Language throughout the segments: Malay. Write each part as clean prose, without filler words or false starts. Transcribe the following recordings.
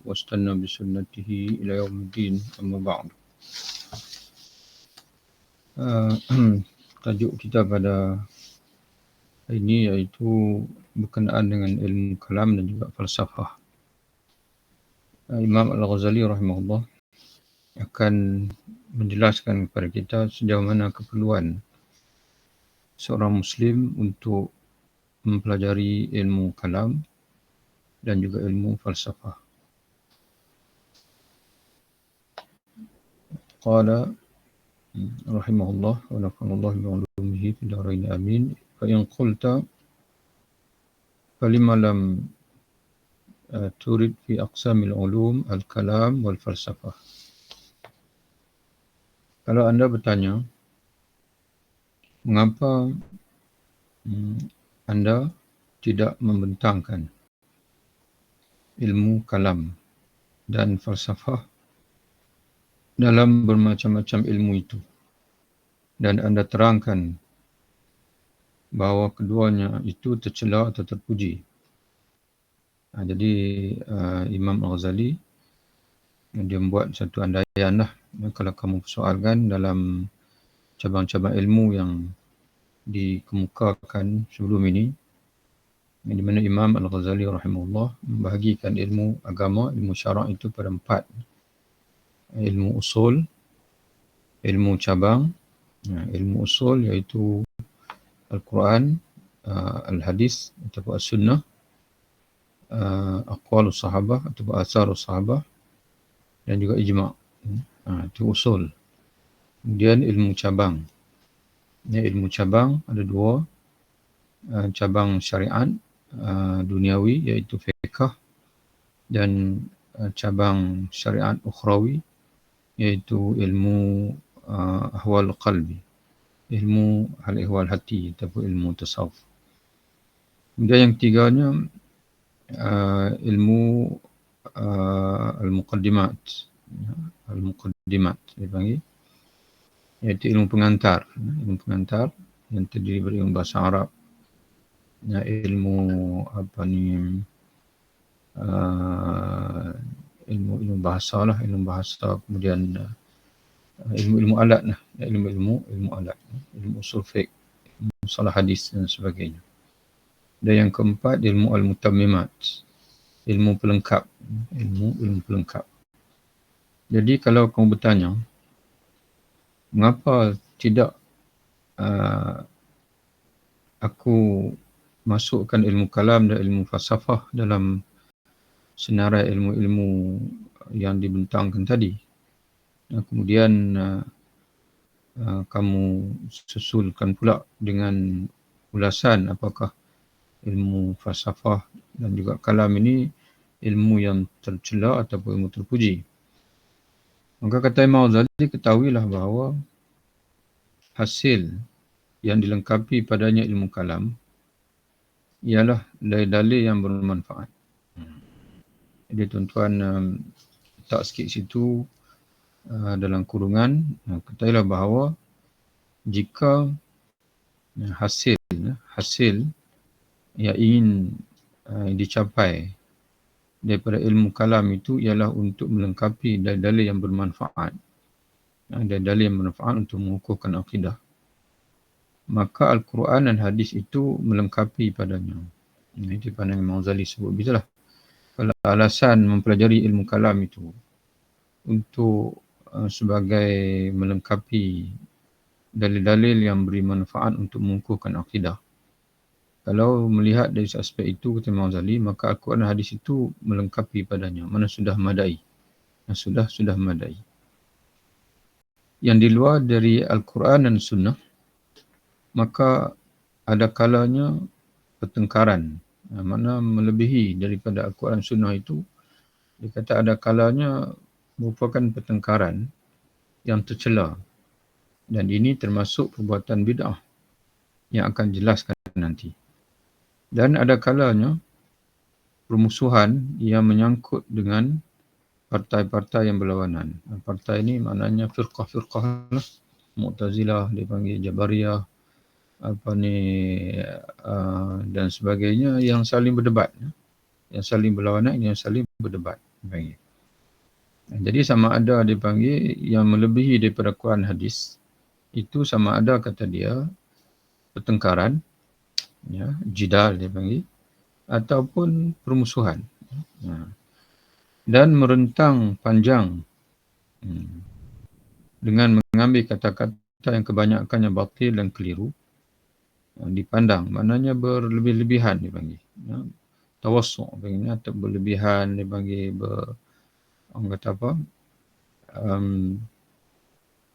واستنى بسنته إلى يوم الدين. أما بعد. Tajuk kita pada hari ini iaitu berkenaan dengan ilmu kalam dan juga falsafah. Imam Al-Ghazali rahimahullah akan menjelaskan kepada kita sejauh mana keperluan seorang Muslim untuk mempelajari ilmu kalam dan juga ilmu falsafah. Qala rahimahullah wa nafa'allahu bi'ulumihi fid dharain amin. Fa in qulta falima lam turid fi aqsamil ulum al-kalam wal falsafah. Kalau anda bertanya, mengapa anda tidak membentangkan ilmu kalam dan falsafah dalam bermacam-macam ilmu itu, dan anda terangkan bahawa keduanya itu tercela atau terpuji. Jadi Imam Al-Ghazali dia membuat satu andaian lah, kalau kamu persoalkan dalam cabang-cabang ilmu yang dikemukakan sebelum ini, di mana Imam Al-Ghazali rahimahullah membahagikan ilmu agama, ilmu syarak itu pada 4. Ilmu usul, ilmu cabang. Ilmu usul iaitu Al-Quran, Al-Hadis ataupun As-Sunnah, Aqwalus Sahabah ataupun Asarus Sahabah, dan juga Ijma'. Itu usul. Kemudian ilmu cabang. Ilmu cabang ada 2. Cabang syariat duniawi iaitu fiqh, dan cabang syariat ukhrawi iaitu ilmu ahwal qalbi, ilmu hal-ehwal hati ataupun ilmu tasawuf. Kemudian yang tiganya ilmu al-muqaddimat. Al-muqaddimat dipanggil, iaitu ilmu pengantar. Ilmu pengantar yang terdiri dari ilmu bahasa Arab, ilmu ilmu bahasa lah, ilmu bahasa, kemudian ilmu alat lah, ilmu alat, ilmu usul fiqh, ilmu salah hadis dan sebagainya. Dan yang keempat ilmu al-mutammimat, ilmu pelengkap, ilmu pelengkap. Jadi kalau kamu bertanya, mengapa tidak aku masukkan ilmu kalam dan ilmu falsafah dalam senarai ilmu-ilmu yang dibentangkan tadi, kemudian kamu susulkan pula dengan ulasan apakah ilmu falsafah dan juga kalam ini ilmu yang tercela ataupun ilmu terpuji. Maka kata Imam Ghazali, ketahuilah bahawa hasil yang dilengkapi padanya ilmu kalam ialah dalil-dalil yang bermanfaat. Jadi tuan-tuan letak sikit situ dalam kurungan, ketahuilah bahawa jika hasil yang ingin dicapai daripada ilmu kalam itu ialah untuk melengkapi dalil-dalil yang bermanfaat, dalil yang bermanfaat untuk mengukuhkan akidah, maka Al-Quran dan hadis itu melengkapi padanya. Itu pandangan Imam Ghazali sebut begitulah. Kalau alasan mempelajari ilmu kalam itu untuk sebagai melengkapi dalil-dalil yang beri manfaat untuk mengukuhkan akidah, kalau melihat dari aspek itu, kata Imam Ghazali, maka Al-Quran dan hadis itu melengkapi padanya. Mana sudah madai. Sudah madai. Yang di luar dari Al-Quran dan Sunnah, maka ada kalanya pertengkaran. Mana melebihi daripada Al-Quran dan Sunnah itu, dia kata ada kalanya merupakan pertengkaran yang tercela. Dan ini termasuk perbuatan bid'ah yang akan jelaskan nanti. Dan ada kalanya permusuhan yang menyangkut dengan partai-partai yang berlawanan. Partai ini maknanya firqah-firqah lah. Mu'tazilah, dipanggil Jabariyah, dan sebagainya, yang saling berdebat. Yang saling berlawanan, yang saling berdebat. dipanggil. Jadi sama ada dipanggil yang melebihi daripada Quran hadis, itu sama ada kata dia pertengkaran, ya, jidal dipanggil, ataupun permusuhan. Dan merentang panjang dengan mengambil kata-kata yang kebanyakannya batil dan keliru, dipandang, maknanya berlebih-lebihan dipanggil. Tawassu' dipanggil, atau berlebihan dipanggil, orang kata apa,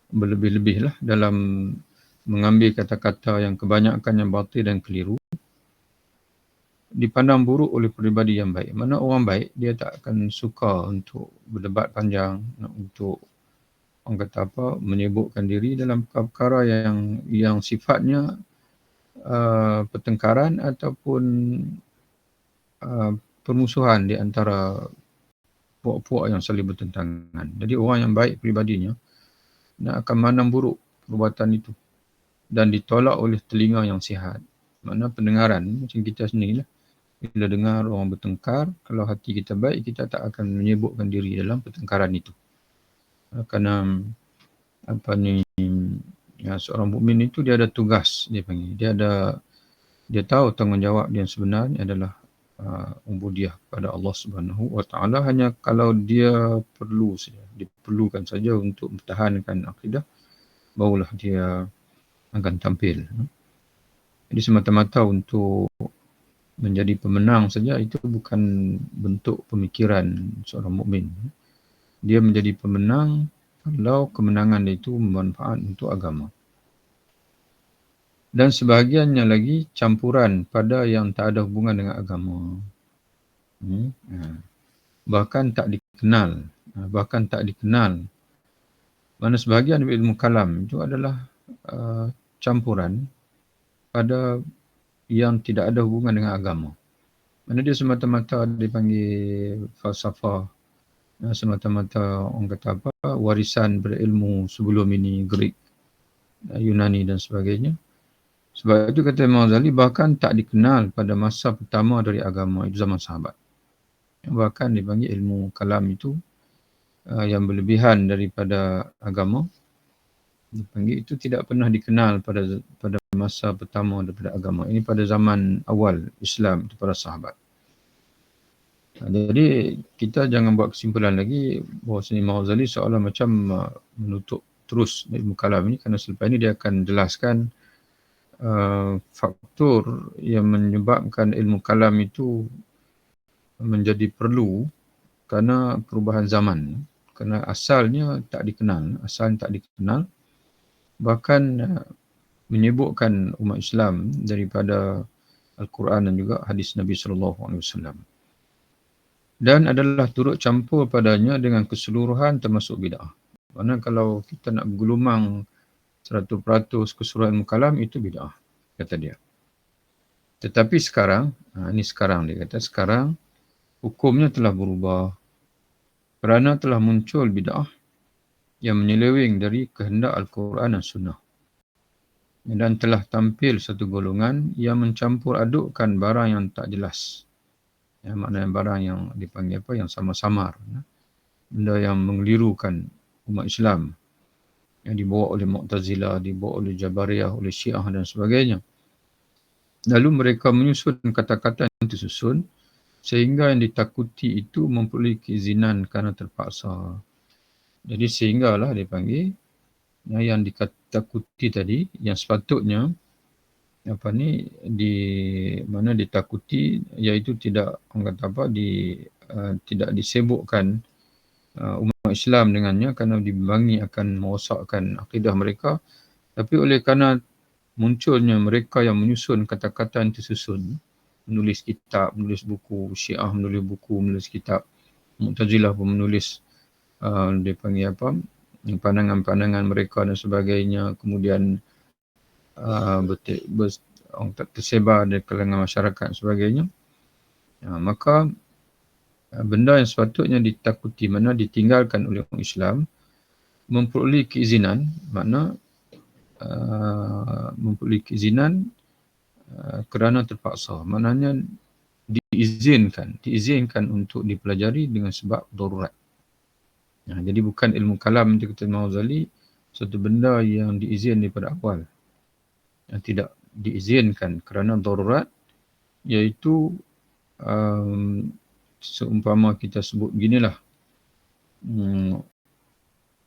berlebih-lebih lah dalam mengambil kata-kata yang kebanyakannya batil dan keliru, dipandang buruk oleh peribadi yang baik. Mana orang baik, dia tak akan suka untuk berdebat panjang, untuk orang kata apa, menyibukkan diri dalam perkara yang sifatnya pertengkaran ataupun permusuhan di antara puak-puak yang saling bertentangan. Jadi orang yang baik pribadinya nak akan memandang buruk perbuatan itu dan ditolak oleh telinga yang sihat. Makna pendengaran macam kita sendiri lah. Bila dengar orang bertengkar, kalau hati kita baik, kita tak akan menyibukkan diri dalam pertengkaran itu. Kerana seorang mukmin itu dia ada tugas, dia panggil. Dia tahu tanggungjawab dia yang sebenarnya adalah ubudiyah kepada Allah Subhanahu Wa Taala. Hanya kalau dia diperlukan saja untuk mempertahankan akidah, barulah dia akan tampil. Jadi semata-mata untuk menjadi pemenang saja, itu bukan bentuk pemikiran seorang mukmin. Dia menjadi pemenang kalau kemenangan itu bermanfaat untuk agama. Dan sebahagiannya lagi campuran pada yang tak ada hubungan dengan agama. Bahkan tak dikenal. Mana sebahagian ilmu kalam itu adalah campuran pada yang tidak ada hubungan dengan agama. Mana dia semata-mata dipanggil falsafah, semata-mata orang kata apa, warisan berilmu sebelum ini, Greek, Yunani dan sebagainya. Sebab itu kata Imam Ghazali, bahkan tak dikenal pada masa pertama dari agama, itu zaman sahabat. Bahkan dipanggil ilmu kalam itu yang berlebihan daripada agama, dipanggil itu tidak pernah dikenal pada masa pertama daripada agama. Ini pada zaman awal Islam, itu para sahabat. Jadi kita jangan buat kesimpulan lagi bahawa Imam Ghazali seolah macam menutup terus ilmu kalam ini, kerana selepas ini dia akan jelaskan faktor yang menyebabkan ilmu kalam itu menjadi perlu kerana perubahan zaman. Kerana asalnya tak dikenal, bahkan menyibukkan umat Islam daripada Al-Quran dan juga hadis Nabi SAW. Dan adalah turut campur padanya dengan keseluruhan termasuk bid'ah. Kerana kalau kita nak bergelumang 100% keseluruhan ilmu kalam, itu bid'ah, kata dia. Tetapi sekarang, dia kata sekarang hukumnya telah berubah kerana telah muncul bid'ah yang menyeleweng dari kehendak Al-Quran dan Sunnah. Dan telah tampil satu golongan yang mencampur adukkan barang yang tak jelas. Maknanya barang yang dipanggil apa, yang samar-samar. Benda yang mengelirukan umat Islam. Yang dibawa oleh Mu'tazilah, dibawa oleh Jabariyah, oleh Syiah dan sebagainya. Lalu mereka menyusun kata-kata yang tersusun sehingga yang ditakuti itu memperoleh keizinan kerana terpaksa. Jadi sehinggalah dipanggil yang ditakuti tadi, yang sepatutnya ditakuti, iaitu tidak tidak disibukkan umat Islam dengannya kerana dibimbang akan merosakkan akidah mereka, tapi oleh kerana munculnya mereka yang menyusun kata-kata yang tersusun, menulis kitab, menulis buku, Syiah menulis buku, menulis kitab, Mu'tazilah pun menulis pandangan-pandangan mereka dan sebagainya, kemudian tersebar di kalangan masyarakat dan sebagainya, maka benda yang sepatutnya ditakuti, mana ditinggalkan oleh orang Islam, memperoleh keizinan, kerana terpaksa. Maknanya diizinkan untuk dipelajari dengan sebab darurat. Jadi bukan ilmu kalam itu kata Imam Ghazali satu benda yang diizinkan daripada awal. Yang tidak diizinkan kerana darurat, iaitu seumpama kita sebut beginilah,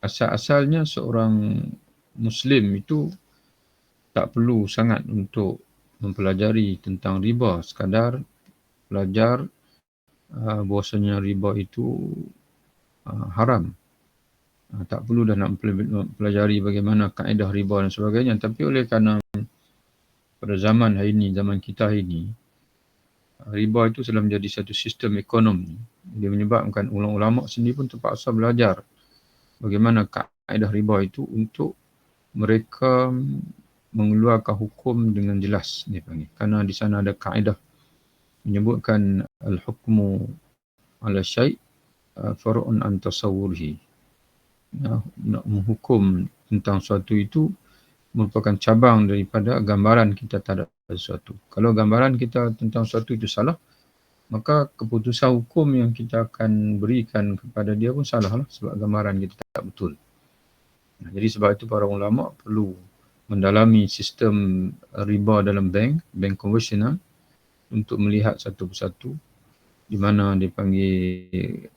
asal-asalnya seorang Muslim itu tak perlu sangat untuk mempelajari tentang riba, sekadar belajar bahawasanya riba itu haram. Tak perlu dah nak mempelajari bagaimana kaedah riba dan sebagainya. Tapi oleh kerana pada zaman hari ini, zaman kita hari ini, riba itu telah menjadi satu sistem ekonomi. Dia menyebabkan ulama-ulama sendiri pun terpaksa belajar bagaimana kaedah riba itu untuk mereka mengeluarkan hukum dengan jelas, dia panggil. Kerana di sana ada kaedah menyebutkan al-hukmu ala syai' far'un an tasawwurihi. Nak menghukum tentang sesuatu itu merupakan cabang daripada gambaran kita terhadap sesuatu. Kalau gambaran kita tentang sesuatu itu salah, maka keputusan hukum yang kita akan berikan kepada dia pun salah lah, sebab gambaran kita tak betul. Jadi sebab itu para ulama perlu mendalami sistem riba dalam bank konvensional untuk melihat satu persatu di mana dipanggil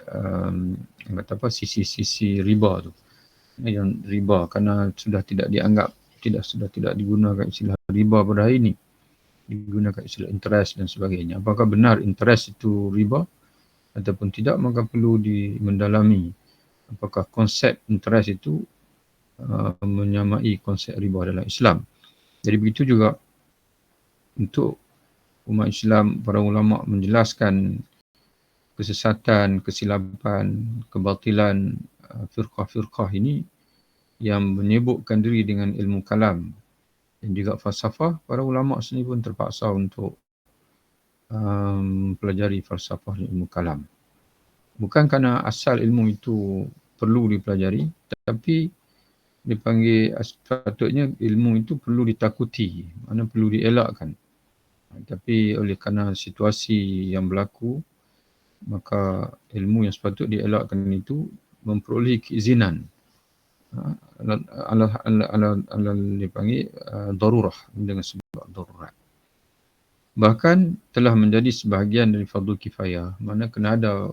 sisi-sisi riba tu. Yang riba kerana sudah tidak dianggap, sudah tidak digunakan istilah riba pada hari ini. Digunakan istilah interest dan sebagainya. Apakah benar interest itu riba ataupun tidak, maka perlu mendalami apakah konsep interest itu menyamai konsep riba dalam Islam. Jadi begitu juga untuk umat Islam, para ulama menjelaskan kesesatan, kesilapan, kebatilan firqah-firqah ini yang menyebutkan diri dengan ilmu kalam dan juga falsafah. Para ulama sendiri pun terpaksa untuk pelajari falsafah dan ilmu kalam. Bukan kerana asal ilmu itu perlu dipelajari, tetapi dipanggil sepatutnya ilmu itu perlu ditakuti, mana perlu dielakkan. Tapi oleh kerana situasi yang berlaku, maka ilmu yang sepatutnya dielakkan itu memperoleh keizinan dipanggil darurah, dengan sebab darurat. Bahkan telah menjadi sebahagian dari fardu kifayah, mana kena ada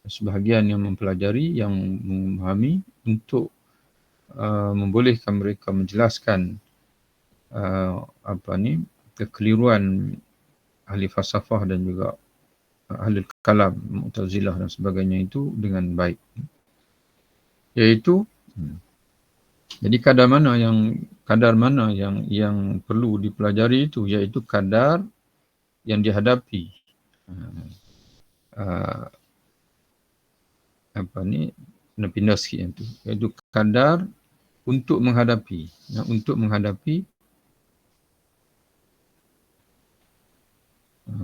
sebahagian yang mempelajari, yang memahami untuk membolehkan mereka menjelaskan kekeliruan ahli falsafah dan juga ahli kalam, Mu'tazilah dan sebagainya itu dengan baik. Iaitu jadi kadar mana yang perlu dipelajari itu, iaitu kadar yang dihadapi. Nak pindah sikit yang tu. Iaitu kadar untuk menghadapi.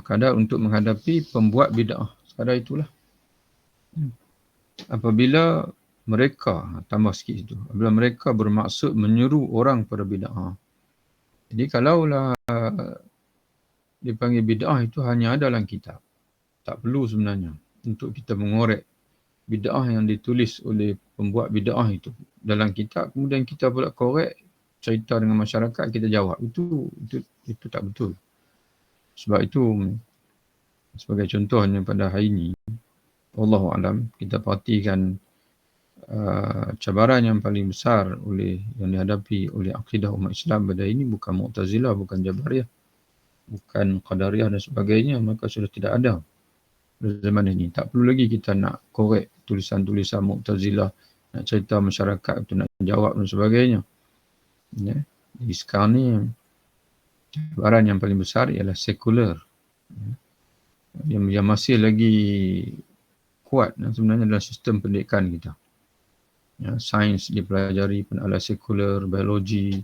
Kadar untuk menghadapi pembuat bid'ah. Sekadar itulah. Apabila mereka, tambah sikit itu, apabila mereka bermaksud menyeru orang pada bid'ah. Jadi kalaulah dipanggil bid'ah itu hanya ada dalam kitab, tak perlu sebenarnya untuk kita mengorek bid'ah yang ditulis oleh pembuat bid'ah itu dalam kitab, kemudian kita pula korek, cerita dengan masyarakat, kita jawab. Itu tak betul. Sebab itu, sebagai contohnya pada hari ini, wallahu alam, kita perhatikan cabaran yang paling besar yang dihadapi oleh akidah umat Islam pada ini bukan Mu'tazilah, bukan Jabariyah, bukan Qadariyah dan sebagainya, maka sudah tidak ada pada zaman ini. Tak perlu lagi kita nak korek tulisan-tulisan Mu'tazilah, nak cerita masyarakat itu, nak jawab dan sebagainya. Jadi sekarang ni cabaran yang paling besar ialah sekular, yang masih lagi kuat sebenarnya dalam sistem pendidikan kita. Sains dipelajari, penala sekular, biologi,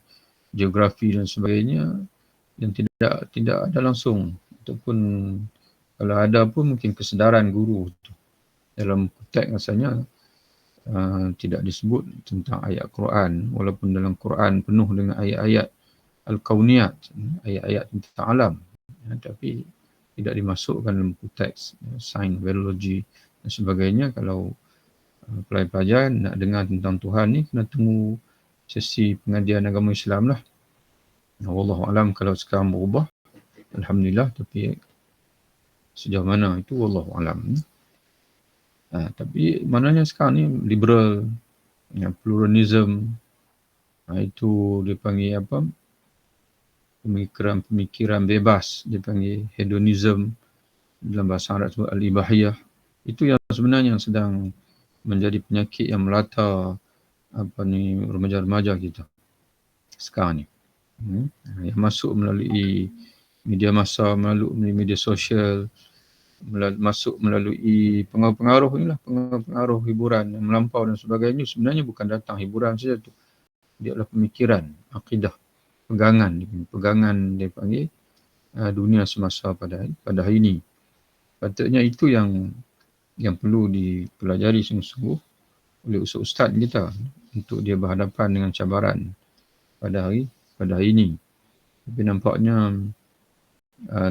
geografi dan sebagainya, yang tidak ada langsung, ataupun kalau ada pun mungkin kesedaran guru itu. Dalam teks rasanya tidak disebut tentang ayat Quran, walaupun dalam Quran penuh dengan ayat-ayat al-kauniyat, ayat-ayat tentang alam. Tapi tidak dimasukkan dalam buku teks, sains, biologi dan sebagainya. Kalau pelajar nak dengar tentang Tuhan ni, kena tunggu sesi pengajian agama Islam lah. Wallahualam kalau sekarang berubah, alhamdulillah, tapi sejauh mana itu wallahualam. Tapi maknanya sekarang ni liberal, pluralism, itu dipanggil apa? Pemikiran bebas, dipanggil hedonism, dalam bahasa Arab sebut al-ibahiyah. Itu yang sebenarnya yang sedang menjadi penyakit yang melata remaja-remaja kita sekarang ni. Yang masuk melalui media massa, melalui media sosial, masuk melalui pengaruh-pengaruh inilah, pengaruh hiburan yang melampau dan sebagainya. Sebenarnya bukan datang hiburan saja tu. Dia adalah pemikiran, akidah, pegangan dia panggil dunia semasa pada hari ini. Patutnya itu yang perlu dipelajari sungguh-sungguh oleh ustaz kita untuk dia berhadapan dengan cabaran pada hari ini. Tapi nampaknya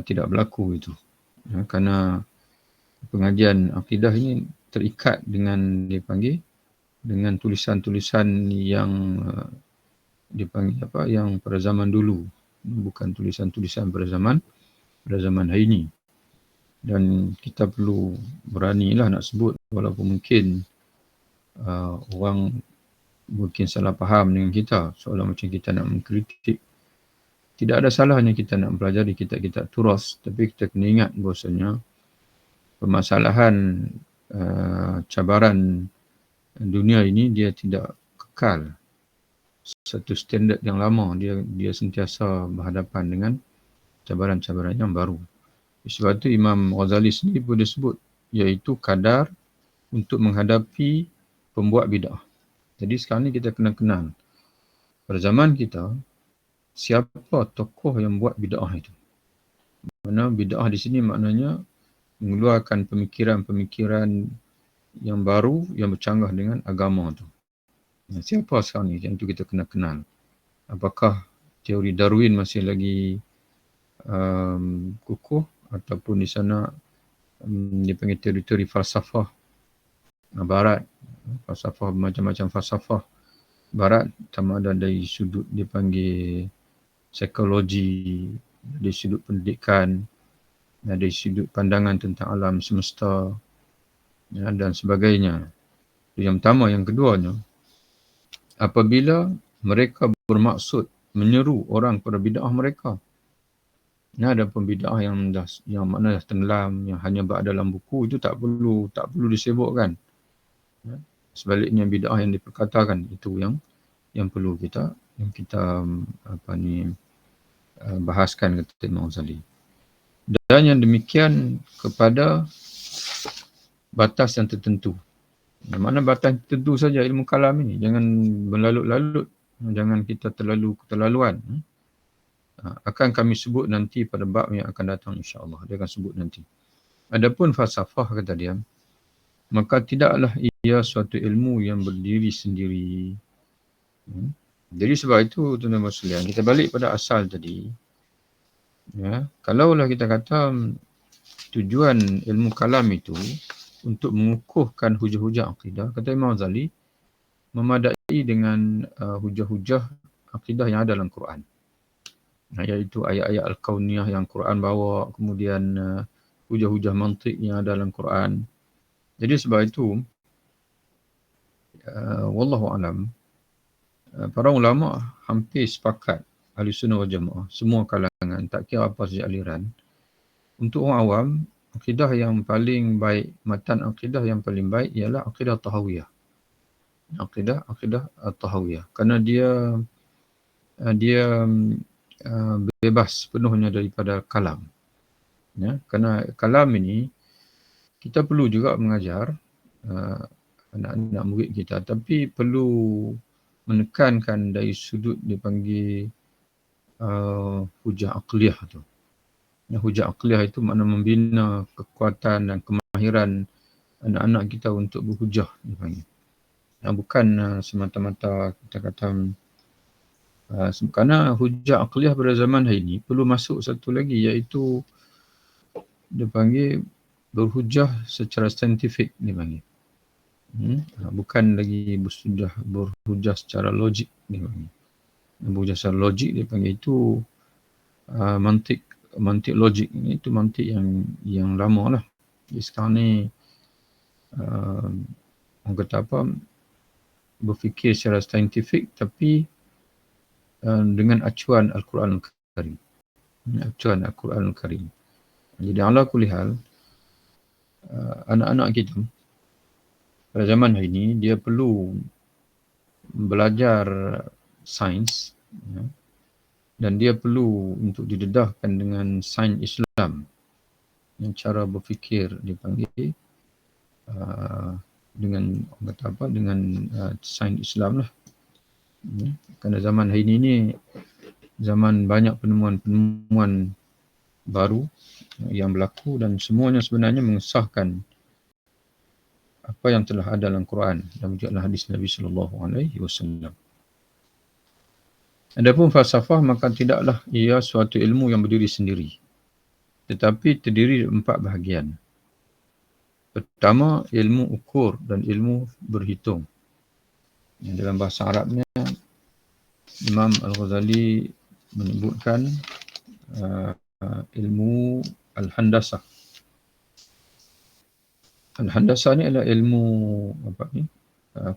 tidak berlaku itu. Kerana pengajian akidah ini terikat dengan dengan tulisan-tulisan yang dipanggil yang pada zaman dulu, bukan tulisan-tulisan pada zaman hari ini. Dan kita perlu beranilah nak sebut, walaupun mungkin orang mungkin salah faham dengan kita, seolah macam kita nak mengkritik. Tidak ada salahnya kita nak mempelajari kitab-kitab turas, tapi kita kena ingat bahawasanya permasalahan cabaran dunia ini dia tidak kekal satu standard yang lama. Dia sentiasa berhadapan dengan cabaran-cabaran yang baru. Sebab itu Imam Ghazali sendiri pun disebut, iaitu kadar untuk menghadapi pembuat bid'ah. Jadi sekarang ni kita kena kenal pada zaman kita siapa tokoh yang buat bid'ah itu. Mana bid'ah di sini maknanya mengeluarkan pemikiran-pemikiran yang baru yang bercanggah dengan agama tu. Siapa sekarang ni? Yang itu kita kena kenal. Apakah teori Darwin masih lagi kukuh, ataupun di sana dia panggil teori-teori falsafah barat, falsafah macam-macam falsafah barat, sama ada dari sudut dia panggil psikologi, dari sudut pendidikan, dari sudut pandangan tentang alam semesta, dan sebagainya. Yang pertama. Yang keduanya, apabila mereka bermaksud menyeru orang kepada bid'ah mereka, ada pun bid'ah yang makna dah tenggelam, yang hanya berada dalam buku, itu tak perlu disebutkan. Sebaliknya bid'ah yang diperkatakan, itu yang perlu kita bahaskan, kata Imam Ghazali. Dan yang demikian kepada batas yang tertentu. Mana batas tertentu saja ilmu kalam ini. Jangan berlalut-lalut. Jangan kita keterlaluan. Akan kami sebut nanti pada bab yang akan datang, insya-Allah. Dia akan sebut nanti. Adapun falsafah, kata dia, maka tidaklah ia suatu ilmu yang berdiri sendiri. Jadi sebab itu, tuan-tuan sekalian, kita balik pada asal tadi. Kalaulah kita kata tujuan ilmu kalam itu untuk mengukuhkan hujah-hujah akidah, kata Imam Ghazali, memadai dengan hujah-hujah akidah yang ada dalam Quran. Iaitu ayat-ayat Al-Kauniyah yang Quran bawa, kemudian hujah-hujah mantik yang ada dalam Quran. Jadi sebab itu, wallahualam, para ulama hampir sepakat, ahli sunnah wal jamaah, semua kalangan, tak kira apa saja aliran, untuk orang awam, akidah yang paling baik, matan akidah yang paling baik ialah akidah tahawiyah. Akidah tahawiyah. Kerana dia bebas penuhnya daripada kalam. Kerana kalam ini, kita perlu juga mengajar anak-anak murid kita, tapi perlu menekankan dari sudut dipanggil hujah aqliyah tu. Hujah aqliyah itu makna membina kekuatan dan kemahiran anak-anak kita untuk berhujah, dipanggil. Bukan semata-mata kita kata, kerana hujah aqliyah pada zaman hari ini perlu masuk satu lagi, iaitu dia panggil berhujah secara saintifik dia panggil. Bukan lagi berhujah secara logik dia panggil. Berhujah secara logik dia panggil itu mantik logik ni, itu mantik yang lama lah. Jadi sekarang ni orang kata apa, berfikir secara saintifik tapi dengan acuan Al-Quran Al-Karim. Acuan Al-Quran Al-Karim. Jadi ala kulli hal, anak-anak kita pada zaman hari ini dia perlu belajar sains, dan dia perlu untuk didedahkan dengan sains Islam, yang cara berfikir dipanggil dengan kata apa, dengan sains Islam lah. Kerana zaman hari ini ni zaman banyak penemuan-penemuan baru yang berlaku dan semuanya sebenarnya mengesahkan apa yang telah ada dalam Quran dan juga dalam hadis Nabi sallallahu alaihi wasallam. Adapun falsafah, maka tidaklah ia suatu ilmu yang berdiri sendiri, tetapi terdiri dari 4 bahagian. Pertama, ilmu ukur dan ilmu berhitung. Dalam bahasa Arabnya, Imam Al-Ghazali menyebutkan ilmu Al-Handasah. Al-Handasah ni adalah ilmu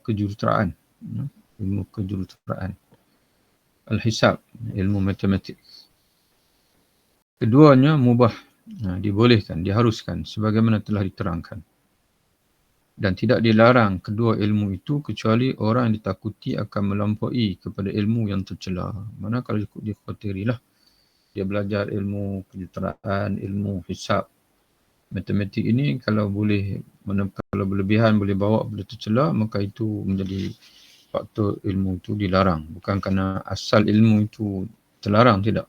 kejuruteraan. Ilmu kejuruteraan. Al-Hisab, ilmu matematik. Keduanya mubah, dibolehkan, diharuskan sebagaimana telah diterangkan. Dan tidak dilarang kedua ilmu itu kecuali orang yang ditakuti akan melampaui kepada ilmu yang tercela. Mana kalau dikhawatirlah dia belajar ilmu kejuruteraan, ilmu hisab, matematik ini kalau berlebihan boleh bawa kepada tercela, maka itu menjadi faktor ilmu itu dilarang. Bukan kerana asal ilmu itu terlarang, tidak.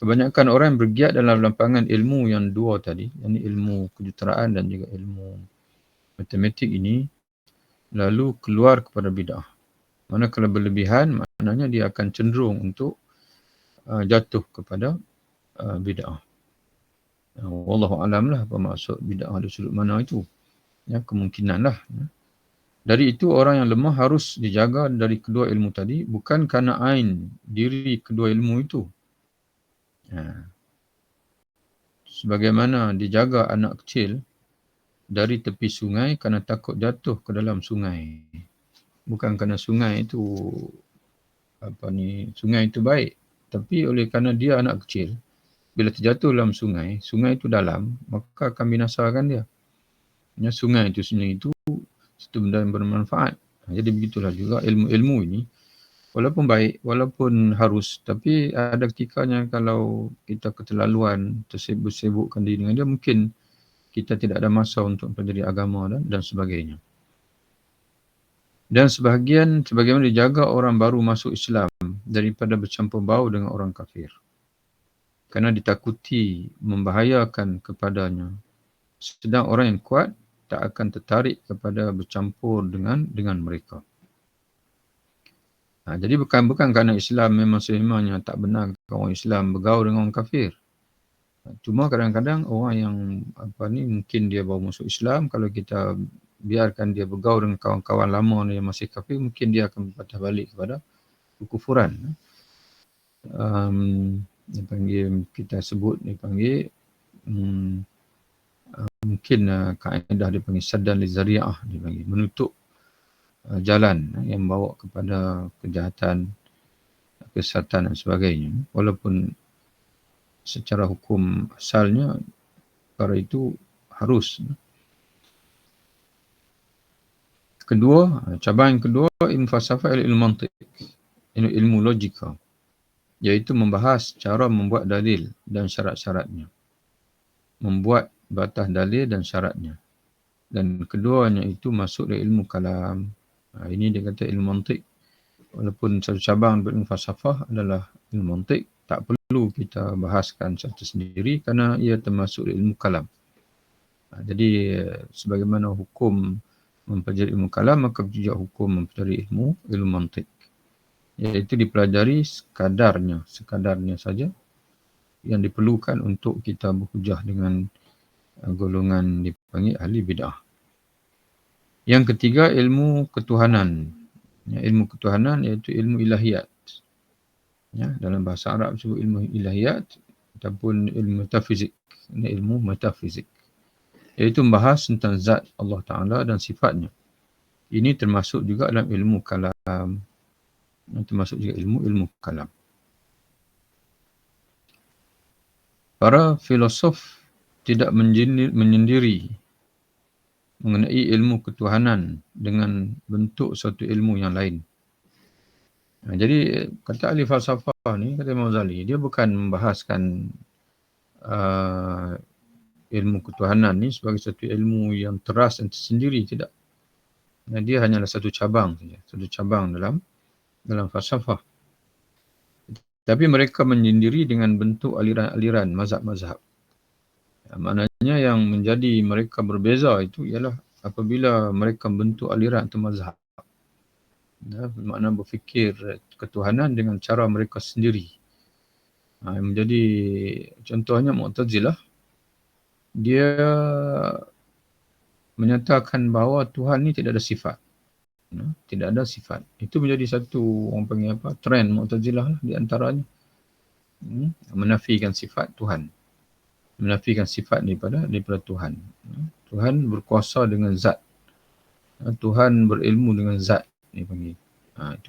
Kebanyakan orang yang bergiat dalam lapangan ilmu yang dua tadi, yakni ilmu kejuruteraan dan juga ilmu matematik ini, lalu keluar kepada bid'ah. Mana kalau berlebihan, maknanya dia akan cenderung untuk jatuh kepada bid'ah. Wallahu alam lah apa maksud bid'ah dari sudut mana itu. Ya, kemungkinan lah. Dari itu orang yang lemah harus dijaga dari kedua ilmu tadi, bukan kerana ain diri kedua ilmu itu. Sebagaimana dijaga anak kecil dari tepi sungai kerana takut jatuh ke dalam sungai. Bukan kerana sungai itu sungai itu baik, tapi oleh kerana dia anak kecil, bila terjatuh dalam sungai, sungai itu dalam, maka akan binasakan dia. Sungai itu sendiri itu satu benda yang bermanfaat. Jadi begitulah juga ilmu-ilmu ini, walaupun baik, walaupun harus, tapi ada ketikanya kalau kita keterlaluan, tersibuk-sibukkan diri dengan dia, mungkin kita tidak ada masa untuk mempelajari agama dan sebagainya. Dan sebagaimana dijaga orang baru masuk Islam daripada bercampur baur dengan orang kafir, kerana ditakuti membahayakan kepadanya. Sedang orang yang kuat tak akan tertarik kepada bercampur dengan mereka. Jadi bukan kerana Islam memang sememangnya tak benar orang Islam bergaul dengan orang kafir. Cuma kadang-kadang orang yang mungkin dia baru masuk Islam, kalau kita biarkan dia bergaul dengan kawan-kawan lama yang masih kafir, mungkin dia akan patah balik kepada kekufuran. Kita sebut mungkin kaedah dia panggil saddan li zari'ah, dia panggil menutup jalan yang bawa kepada kejahatan, kesesatan dan sebagainya. Walaupun secara hukum asalnya perkara itu harus. Cabang yang kedua, ilmu falsafah adalah ilmu mantik, ilmu logika, iaitu membahas cara membuat dalil dan syarat-syaratnya. Membuat batas dalil dan syaratnya. Dan keduanya itu masuk dari ilmu kalam. Ini dia kata ilmu mantik. Walaupun satu cabang ilmu falsafah adalah ilmu mantik, tak perlu kita bahaskan satu sendiri kerana ia termasuk ilmu kalam. Jadi sebagaimana hukum mempelajari ilmu kalam, maka juga hukum mempelajari ilmu mantik. Iaitu dipelajari sekadarnya saja yang diperlukan untuk kita berhujah dengan golongan dipanggil ahli bid'ah. Yang ketiga, ilmu ketuhanan. Ilmu ketuhanan iaitu ilmu ilahiyat. Dalam bahasa Arab sebut ilmu ilahiyat ataupun ilmu metafizik. Ini ilmu metafizik. Iaitu membahas tentang zat Allah Ta'ala dan sifatnya. Ini termasuk juga dalam ilmu kalam. Termasuk juga ilmu kalam. Para filosof tidak menyendiri mengenai ilmu ketuhanan dengan bentuk suatu ilmu yang lain. Jadi kata ahli falsafah ni, kata Imam Ghazali, dia bukan membahaskan ilmu ketuhanan ni sebagai satu ilmu yang teras dan tersendiri, tidak. Dia hanyalah satu cabang saja, satu cabang dalam falsafah. Tapi mereka menyendiri dengan bentuk aliran-aliran mazhab-mazhab. Maknanya yang menjadi mereka berbeza itu ialah apabila mereka bentuk aliran atau mazhab. Makna berfikir ketuhanan dengan cara mereka sendiri. Menjadi contohnya Mu'tazilah, dia menyatakan bahawa Tuhan ni tidak ada sifat. Tidak ada sifat. Itu menjadi satu, orang panggil apa, trend Mu'tazilah lah di antaranya. Menafikan sifat Tuhan. Menafikan sifat daripada Tuhan. Tuhan berkuasa dengan zat. Tuhan berilmu dengan zat. Dia panggil. Itu.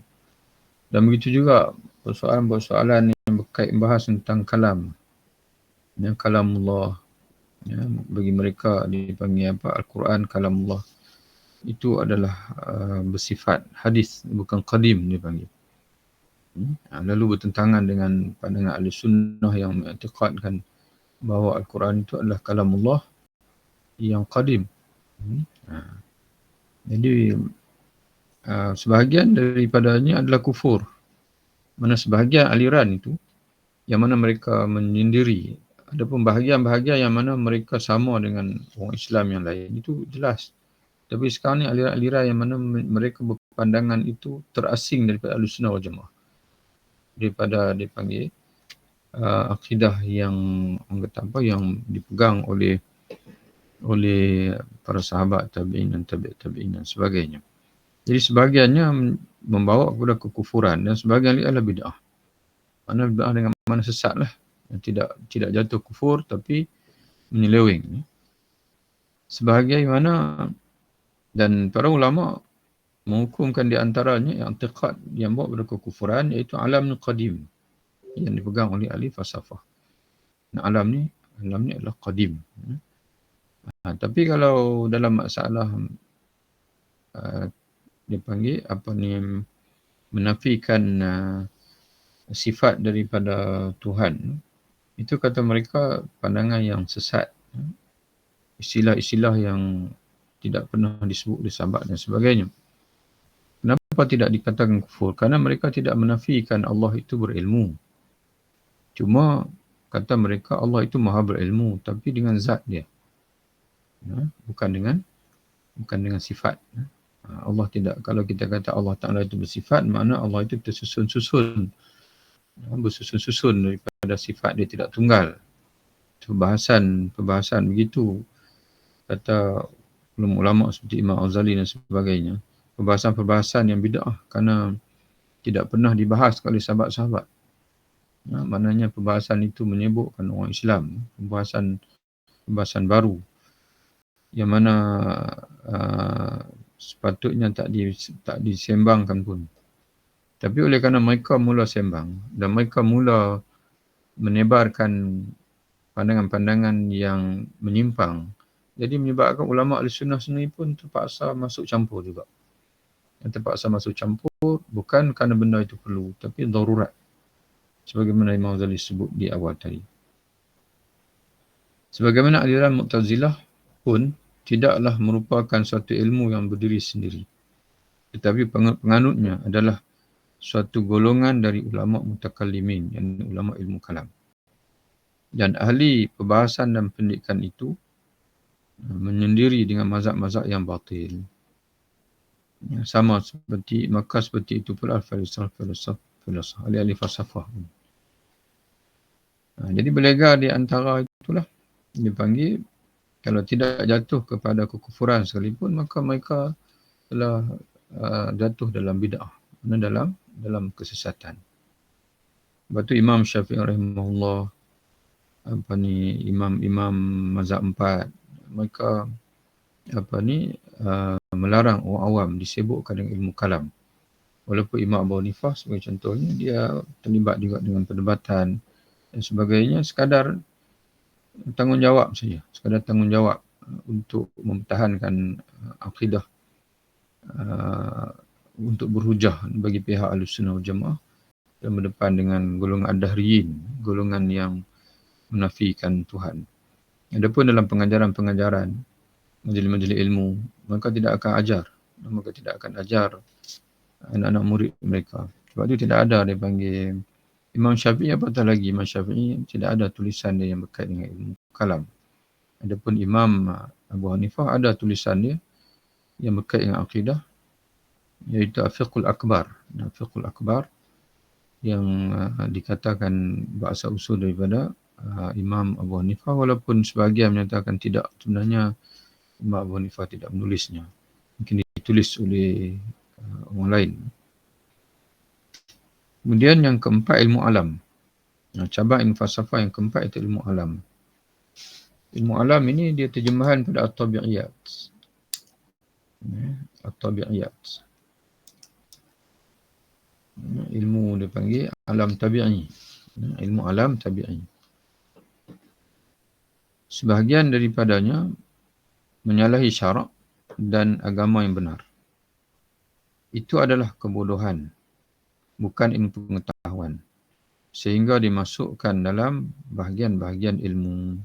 Dan begitu juga persoalan-persoalan yang berkait bahas tentang kalam. Kalamullah. Bagi mereka dipanggil apa? Al-Quran kalamullah. Itu adalah bersifat hadis, bukan qadim dia panggil. Lalu bertentangan dengan pandangan ahli sunnah yang mengiktikadkan bahawa Al-Quran itu adalah kalamullah yang qadim. Jadi sebahagian daripadanya adalah kufur. Mana sebahagian aliran itu yang mana mereka menyendiri. Adapun bahagian-bahagian yang mana mereka sama dengan orang Islam yang lain, itu jelas. Tapi sekarang ni aliran-aliran yang mana mereka berpandangan itu terasing daripada Ahlussunnah wal Jamaah. Daripada dipanggil akidah yang orang kata apa, yang dipegang oleh para sahabat tabi'in dan tabi'in dan sebagainya. Jadi sebahagiannya membawa kepada kekufuran dan sebahagian adalah bid'ah. Mana bid'ah dengan mana sesat lah. Tidak jatuh kufur tapi menyeleweng. Sebahagian mana, dan para ulama menghukumkan di antaranya yang i'tiqad yang bawa kepada kekufuran iaitu alam qadim yang dipegang oleh ahli falsafah. Alam ni adalah qadim. Tapi kalau dalam masalah dipanggil apa ni, menafikan sifat daripada Tuhan, itu kata mereka pandangan yang sesat. Istilah-istilah yang tidak pernah disebut oleh sahabat dan sebagainya. Kenapa tidak dikatakan kufur? Kerana mereka tidak menafikan Allah itu berilmu. Cuma kata mereka Allah itu maha berilmu tapi dengan zat dia. Bukan dengan sifat. Allah tidak, kalau kita kata Allah Ta'ala itu bersifat, makna Allah itu tersusun-susun. Bersusun-susun daripada sifat dia tidak tunggal. Perbahasan begitu. Kata ulama seperti Imam Ghazali dan sebagainya. Perbahasan yang bid'ah kerana tidak pernah dibahas oleh sahabat-sahabat. Maknanya perbahasan itu menyebutkan orang Islam. Perbahasan baru. Yang mana sepatutnya tak disembangkan pun. Tapi oleh kerana mereka mula sembang dan mereka mula menebarkan pandangan-pandangan yang menyimpang, jadi menyebabkan ulama Ahlussunnah sendiri pun terpaksa masuk campur juga. Terpaksa masuk campur bukan kerana benda itu perlu, tapi darurat. Sebagaimana Imam Ghazali sebut di awal tadi. Sebagaimana aliran Mu'tazilah pun tidaklah merupakan suatu ilmu yang berdiri sendiri. Tetapi penganutnya adalah suatu golongan dari ulama mutakallimin, yang ulama ilmu kalam. Dan ahli perbahasan dan pendidikan itu menyendiri dengan mazhab-mazhab yang batil. Sama seperti itu pula filosof, ahli falsafah. Jadi berlega di antara itulah dipanggil Kalau tidak jatuh kepada kekufuran sekalipun, maka mereka telah jatuh dalam bid'ah, dalam kesesatan. Sebab tu Imam Syafi'i rahimahullah, imam-imam mazhab 4, mereka melarang orang awam disibukkan dengan ilmu kalam. Walaupun Imam Abu Hanifah sebagai contohnya, dia terlibat juga dengan perdebatan dan sebagainya, sekadar tanggungjawab saja, sekadar tanggungjawab untuk mempertahankan akidah, untuk berhujah bagi pihak Ahlussunnah wal Jamaah dan berdepan dengan golongan ad-dahriyin, golongan yang menafikan Tuhan. Adapun dalam pengajaran-pengajaran majlis-majlis ilmu, mereka tidak akan ajar anak-anak murid mereka. Sebab itu tidak ada dia panggil Imam Syafi'i, apatah lagi Imam Syafi'i tidak ada tulisan dia yang berkait dengan ilmu kalam. Adapun Imam Abu Hanifah ada tulisan dia yang berkait dengan akidah, iaitu Fiqhul Akbar. Fiqhul Akbar yang dikatakan bahasa usul daripada Imam Abu Hanifah, walaupun sebahagian menyatakan tidak, sebenarnya Imam Abu Hanifah tidak menulisnya. Mungkin ditulis oleh orang lain. Kemudian yang keempat, ilmu alam. Cabang ilmu falsafah yang keempat itu ilmu alam. Ilmu alam ini dia terjemahan pada at-tabi'iyat. At-tabi'iyat. Ilmu dia panggil alam tabi'i. Ilmu alam tabi'i. Sebahagian daripadanya menyalahi syarak dan agama yang benar. Itu adalah kebodohan, bukan ilmu pengetahuan, sehingga dimasukkan dalam bahagian-bahagian ilmu.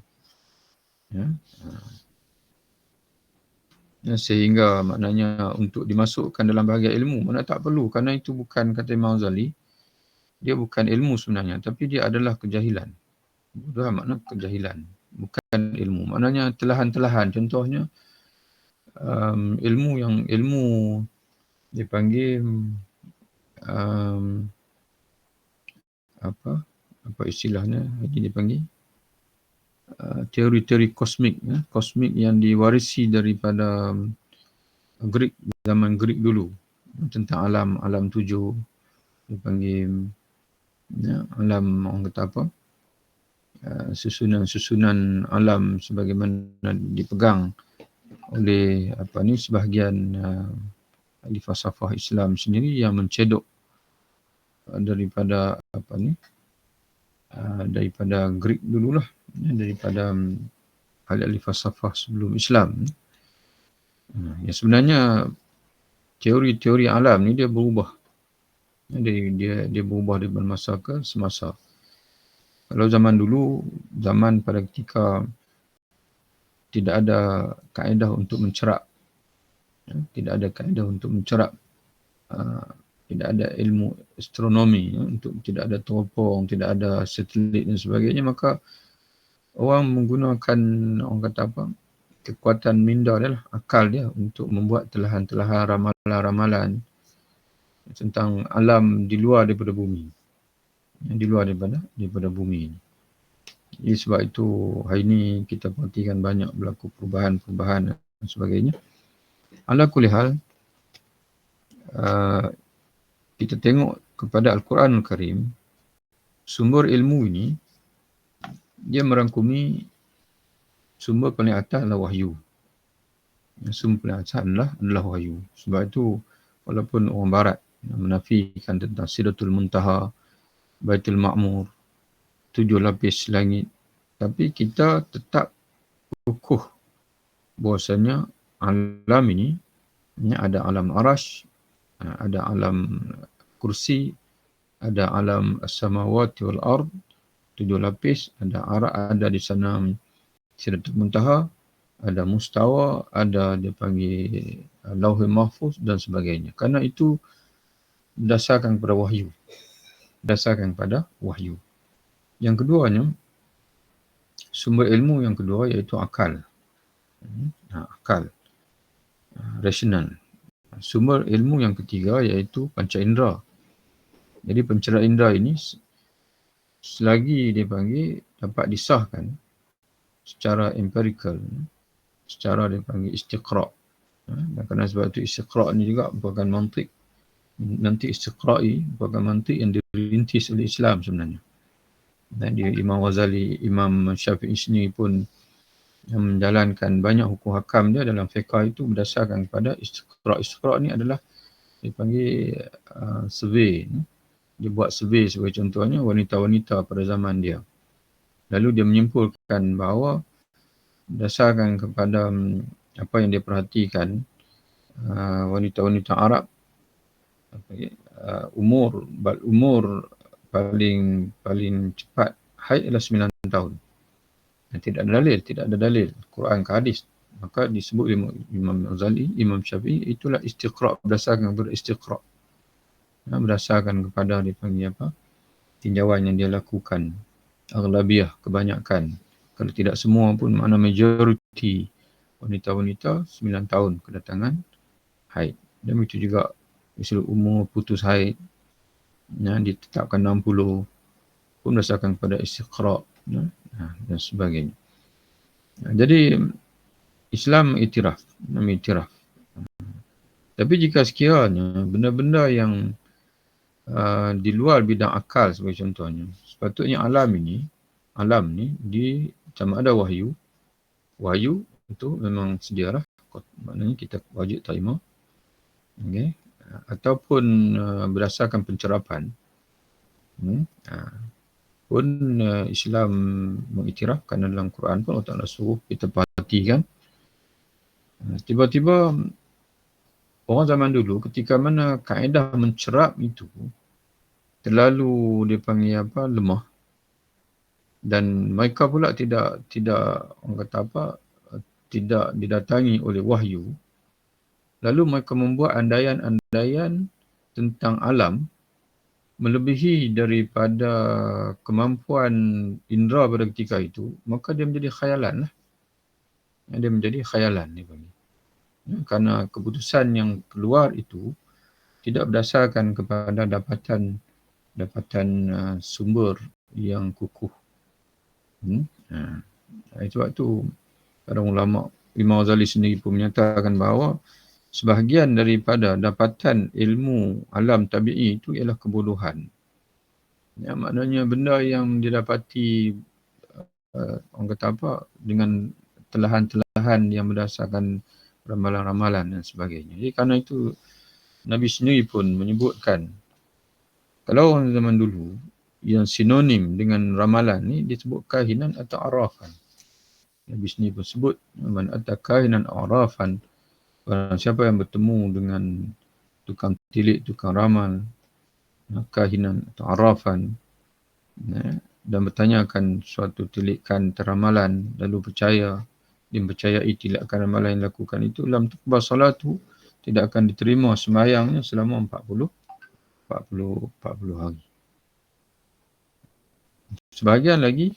Sehingga maknanya untuk dimasukkan dalam bahagian ilmu, mana tak perlu, kerana itu bukan, kata Imam Ghazali, dia bukan ilmu sebenarnya, tapi dia adalah kejahilan. Bodoh makna kejahilan, bukan ilmu. Maknanya telahan-telahan, contohnya ilmu dipanggil apa istilahnya ini dipanggil teori-teori kosmik, kosmik yang diwarisi daripada Greek, zaman Greek dulu, tentang alam tujuh, dipanggil alam, orang kata apa, susunan alam sebagaimana dipegang oleh sebahagian ahli falsafah Islam sendiri yang mencedok daripada daripada Greek dululah, daripada ahli falsafah sebelum Islam. Ya, sebenarnya teori-teori alam ni dia berubah. Dia berubah dari masa ke semasa. Kalau zaman dulu, zaman pada ketika tidak ada kaedah untuk mencerap, tidak ada kaedah untuk mencerap, tidak ada ilmu astronomi, tidak ada teropong, tidak ada satelit dan sebagainya, maka orang menggunakan, orang kata apa, kekuatan minda dia lah, akal dia, untuk membuat telahan-telahan, ramalan-ramalan tentang alam di luar daripada bumi, di luar daripada bumi. Jadi sebab itu hari ini kita perhatikan banyak berlaku perubahan dan sebagainya. Ala kulli hal, kita tengok kepada Al-Quranul Karim, sumber ilmu ini dia merangkumi sumber paling atas adalah wahyu. Sumber paling atas adalah wahyu. Sebab itu walaupun orang barat menafikan tentang Sidratul Muntaha, Baitul Ma'mur, 7 lapis langit, tapi kita tetap kukuh bahwasanya alam ini ada alam arash, ada alam kursi, ada alam as-samawati wal ard, 7 lapis, ada di sana Sidratul Muntaha, ada mustawa, ada dia panggil Lauhul Mahfuz dan sebagainya. Karena itu berdasarkan pada wahyu. Yang keduanya, sumber ilmu yang kedua iaitu akal. Akal. Rasional. Sumber ilmu yang ketiga iaitu panca indera. Jadi pencera indera ini selagi dia panggil dapat disahkan secara empirikal, secara dipanggil istiqra'. Dan kerana sebab itu istiqra' ni juga merupakan mantik. Nanti istiqra'i merupakan mantik yang dirintis oleh Islam sebenarnya. Dan dia Imam Ghazali, Imam Syafi'i sendiri pun yang menjalankan banyak hukum hakam dia dalam fiqh itu berdasarkan kepada istiqra'. Istiqra' ni adalah dipanggil survey. Dia buat survey sebagai contohnya wanita-wanita pada zaman dia. Lalu dia menyimpulkan bahawa berdasarkan kepada apa yang dia perhatikan, wanita-wanita Arab umur paling cepat haid adalah 9 tahun. Tidak ada dalil Quran ke hadis. Maka disebut Imam Ghazali, Imam Syafi'i, itulah istiqra', berdasarkan kepada istiqra'. Berdasarkan kepada dipanggil apa? Tinjauan yang dia lakukan. Aghlabiyah, kebanyakan. Kalau tidak semua pun, makna majoriti wanita-wanita 9 tahun kedatangan haid. Dan begitu juga misalnya umur putus haid yang ditetapkan 60 pun berdasarkan kepada istiqra' dan sebagainya. Jadi Islam iktiraf. Tapi jika sekiranya benda-benda yang di luar bidang akal sebagai contohnya, sepatutnya alam ni sama ada wahyu itu memang sedialah, maknanya kita wajib terima, okay? Ataupun berdasarkan pencerapan pun Islam mengiktirafkan dalam Quran pun Allah Ta'ala suruh kita perhatikan. Tiba-tiba orang zaman dulu ketika mana kaedah mencerap itu terlalu dipanggil lemah, dan mereka pula tidak orang kata tidak didatangi oleh wahyu, lalu mereka membuat andaian-andaian tentang alam melebihi daripada kemampuan indera pada ketika itu, maka dia menjadi khayalan lah. Dia menjadi khayalan dipanggil. Kerana keputusan yang keluar itu tidak berdasarkan kepada dapatan sumber yang kukuh. Sebab itu para ulama, Imam Ghazali sendiri pun menyatakan bahawa sebahagian daripada dapatan ilmu alam tabi'i itu ialah kebodohan. Maknanya benda yang didapati orang kata dengan telahan-telahan yang berdasarkan ramalan-ramalan dan sebagainya. Jadi kerana itu Nabi sendiri pun menyebutkan, kalau orang zaman dulu yang sinonim dengan ramalan ni disebut kahinan atau arafan. Nabi sendiri pun sebut, man ata kahinan arafan, siapa yang bertemu dengan tukang tilik, tukang ramal, kahinan atau arafan, dan bertanyakan suatu tilikan teramalan, lalu dipercayai tilakan ramalan yang dilakukan itu, lam tuqbal salatu, tidak akan diterima sembahyangnya selama 40 hari. Sebahagian lagi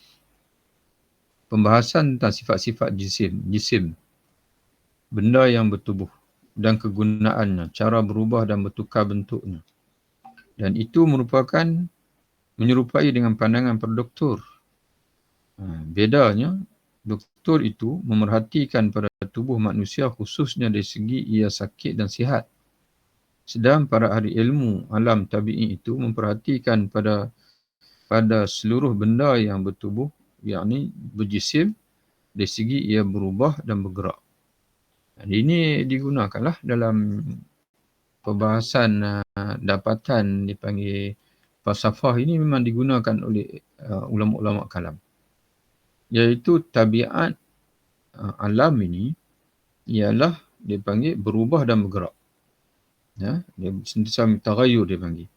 pembahasan tentang sifat-sifat jisim, benda yang bertubuh dan kegunaannya, cara berubah dan bertukar bentuknya. Dan itu menyerupai dengan pandangan para doktor. Bedanya, doktor itu memerhatikan pada tubuh manusia khususnya dari segi ia sakit dan sihat. Sedang para ahli ilmu alam tabi'i itu memperhatikan pada seluruh benda yang bertubuh, yakni berjisim, dari segi ia berubah dan bergerak. Dan ini digunakanlah dalam perbahasan dapatan dipanggil falsafah ini, memang digunakan oleh ulama-ulama kalam. Iaitu tabiat alam ini ialah dipanggil berubah dan bergerak. Dia sentiasa taghayyur dia panggil.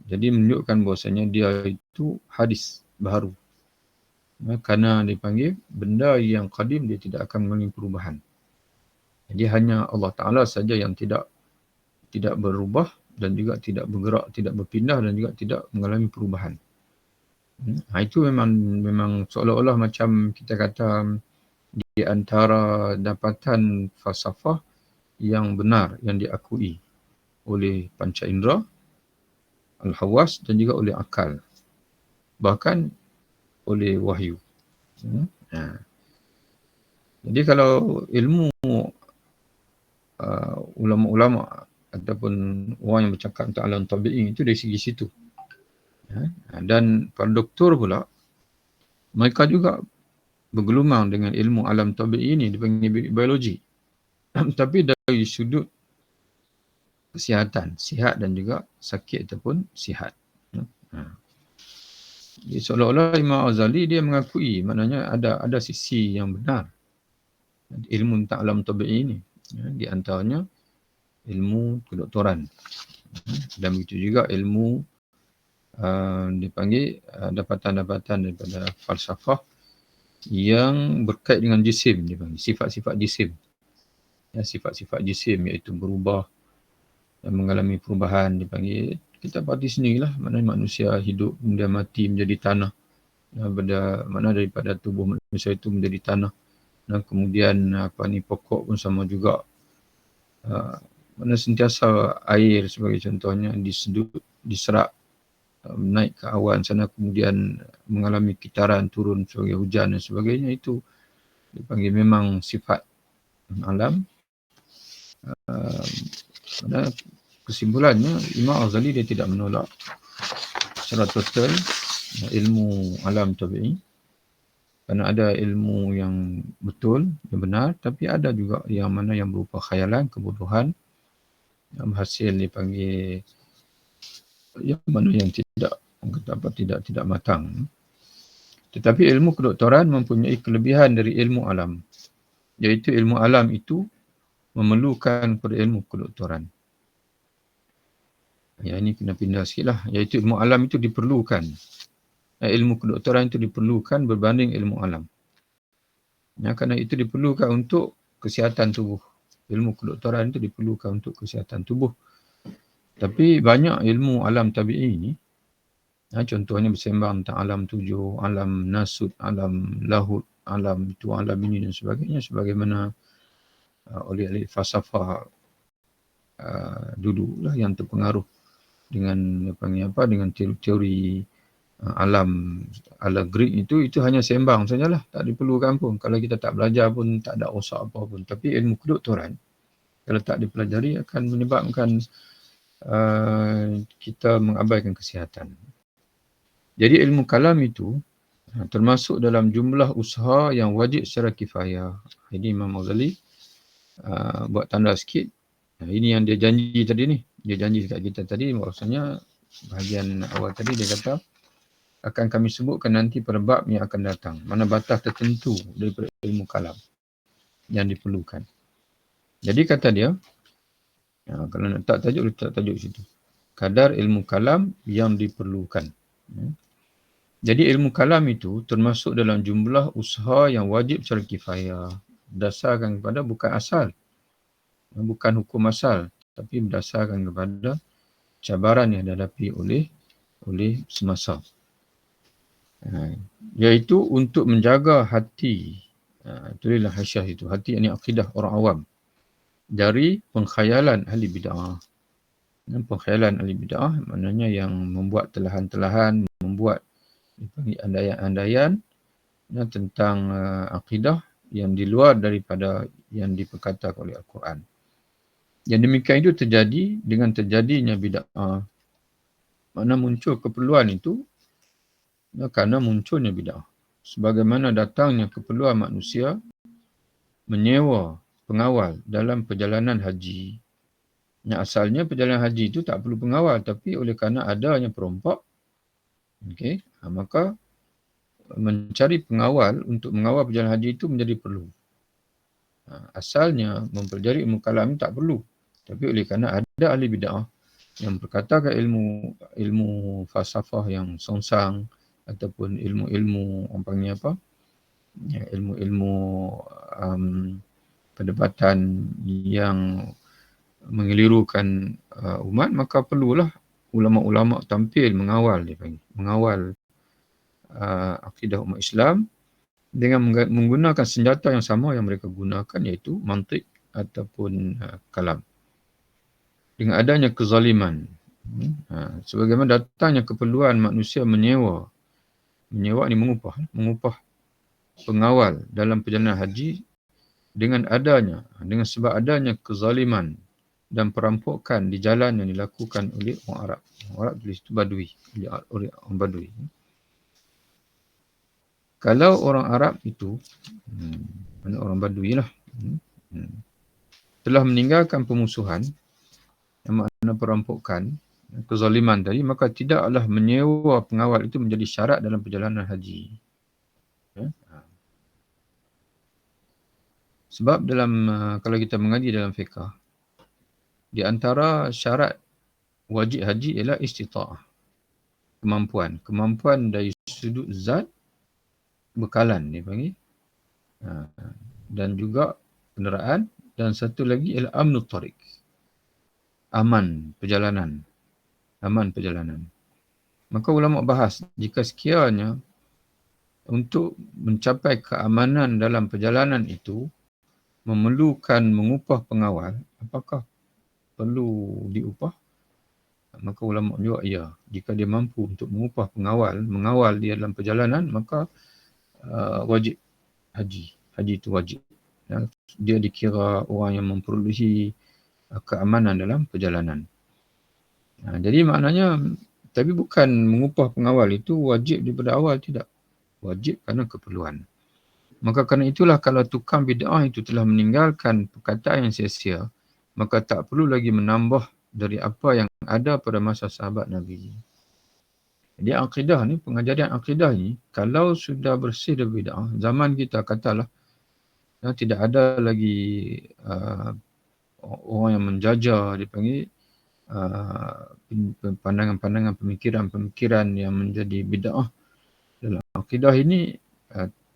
Jadi menunjukkan bahawasanya dia itu hadis, baharu. Kerana dipanggil benda yang qadim, dia tidak akan mengalami perubahan. Jadi hanya Allah Ta'ala saja yang tidak berubah dan juga tidak bergerak, tidak berpindah dan juga tidak mengalami perubahan. Itu memang seolah-olah macam kita kata di antara dapatan falsafah yang benar, yang diakui oleh panca indera, al-hawas, dan juga oleh akal, bahkan oleh wahyu. Jadi kalau ilmu ulama-ulama ataupun orang yang bercakap tentang alam tabi'i itu dari segi situ. Dan para doktor pula, mereka juga bergelumang dengan ilmu alam tabi'i ini, dipanggil biologi. Tapi dari sudut kesihatan, sihat dan juga sakit ataupun sihat. Jadi seolah-olah Imam Ghazali dia mengakui, maknanya ada sisi yang benar ilmu tentang alam tabi'i ini. Di antaranya ilmu kedoktoran. Dan begitu juga ilmu dipanggil dapatan-dapatan daripada falsafah yang berkait dengan jisim, dipanggil sifat-sifat jisim. Sifat-sifat jisim iaitu berubah dan mengalami perubahan, dipanggil kita parti sendirilah, maknanya manusia hidup kemudian mati menjadi tanah. Daripada tubuh manusia itu menjadi tanah. Dan kemudian pokok pun sama juga. Mana sentiasa air sebagai contohnya diserap naik ke awan sana, kemudian mengalami kitaran turun sebagai hujan dan sebagainya. Itu dipanggil memang sifat alam. Kesimpulannya Imam Ghazali dia tidak menolak secara total ilmu alam tabi'i, kerana ada ilmu yang betul, yang benar, tapi ada juga yang mana yang berupa khayalan, kebodohan, yang hasil dipanggil yang mana yang tidak matang. Tetapi ilmu kedoktoran mempunyai kelebihan dari ilmu alam, iaitu ilmu alam itu memerlukan pada ilmu kedoktoran. Ini kena pindah sikit lah, iaitu ilmu alam itu diperlukan. Ilmu kedoktoran itu diperlukan berbanding ilmu alam. Kerana itu diperlukan untuk kesihatan tubuh. Ilmu kedoktoran itu diperlukan untuk kesihatan tubuh. Tapi banyak ilmu alam tabi'i ini, contohnya bersembang tentang alam tujuh, alam nasut, alam lahut, alam itu, alam ini dan sebagainya, sebagaimana oleh ahli falsafah dulu lah yang terpengaruh dengan teori alam ala Greek itu hanya sembang sajalah, tak diperlukan pun. Kalau kita tak belajar pun tak ada rosak apa pun. Tapi ilmu kedoktoran kalau tak dipelajari akan menyebabkan kita mengabaikan kesihatan. Jadi ilmu kalam itu termasuk dalam jumlah usaha yang wajib secara kifayah. Ini Imam Ghazali buat tanda sikit. Ini yang dia janji tadi ni. Dia janji dekat kita tadi, maksudnya bahagian awal tadi dia kata akan kami sebutkan nanti pada bab yang akan datang. Mana batas tertentu daripada ilmu kalam yang diperlukan. Jadi kata dia, kalau nak letak tajuk, letak tajuk situ. Kadar ilmu kalam yang diperlukan. Jadi ilmu kalam itu termasuk dalam jumlah usaha yang wajib secara kifayah. Berdasarkan kepada bukan asal. Bukan hukum asal. Tapi berdasarkan kepada cabaran yang dihadapi oleh semasa. Iaitu untuk menjaga hati. Tulislah hasyiah itu. Hati ini akidah orang awam. Dari pengkhayalan ahli bid'ah. Pengkhayalan ahli bid'ah maknanya yang membuat telahan-telahan, membuat andaian-andaian tentang akidah yang di luar daripada yang diperkatakan oleh Al-Quran. Yang demikian itu terjadi dengan terjadinya bid'ah. Makna muncul keperluan itu kerana munculnya bid'ah. Sebagaimana datangnya keperluan manusia menyewa pengawal dalam perjalanan haji. Yang asalnya perjalanan haji itu tak perlu pengawal, tapi oleh kerana adanya perompak, maka mencari pengawal untuk mengawal perjalanan haji itu menjadi perlu. Asalnya mempelajari ilmu kalam tak perlu, tapi oleh kerana ada ahli bid'ah yang berkatakan ilmu falsafah yang songsang ataupun ilmu-ilmu ilmu-ilmu perdebatan yang mengelirukan umat, maka perlulah ulama-ulama tampil mengawal akidah umat Islam dengan menggunakan senjata yang sama yang mereka gunakan, iaitu mantik ataupun kalam. Dengan adanya kezaliman, sebagaimana datangnya keperluan manusia menyewa ni mengupah pengawal dalam perjalanan haji dengan sebab adanya kezaliman dan perampokan di jalan yang dilakukan oleh orang Arab. Orang Arab tulis itu Badui, oleh orang Badui. Kalau orang Arab itu, mana orang Badui lah, telah meninggalkan pemusuhan, yang makna perampokan, kezaliman tadi, maka tidaklah menyewa pengawal itu menjadi syarat dalam perjalanan haji. Sebab dalam kalau kita mengaji dalam fiqh, di antara syarat wajib haji ialah istita'ah. Kemampuan dari sudut zat, bekalan dia panggil. Dan juga kenderaan. Dan satu lagi ialah amnut tariq. Aman perjalanan. Maka ulama bahas, jika sekiranya untuk mencapai keamanan dalam perjalanan itu memerlukan mengupah pengawal, apakah perlu diupah? Maka ulama juga ya, jika dia mampu untuk mengupah mengawal dia dalam perjalanan, maka wajib haji. Haji itu wajib. Dia dikira orang yang memperolehi keamanan dalam perjalanan. Jadi maknanya, tapi bukan mengupah pengawal itu wajib daripada awal, tidak. Wajib kerana keperluan. Maka kerana itulah kalau tukang bid'ah itu telah meninggalkan perkataan yang sia-sia, maka tak perlu lagi menambah dari apa yang ada pada masa sahabat Nabi. Jadi akidah ni, pengajaran akidah ni, kalau sudah bersih dari bid'ah, zaman kita katalah, tidak ada lagi orang yang menjajah, dipanggil pandangan-pandangan, pemikiran-pemikiran yang menjadi bid'ah dalam akidah ini,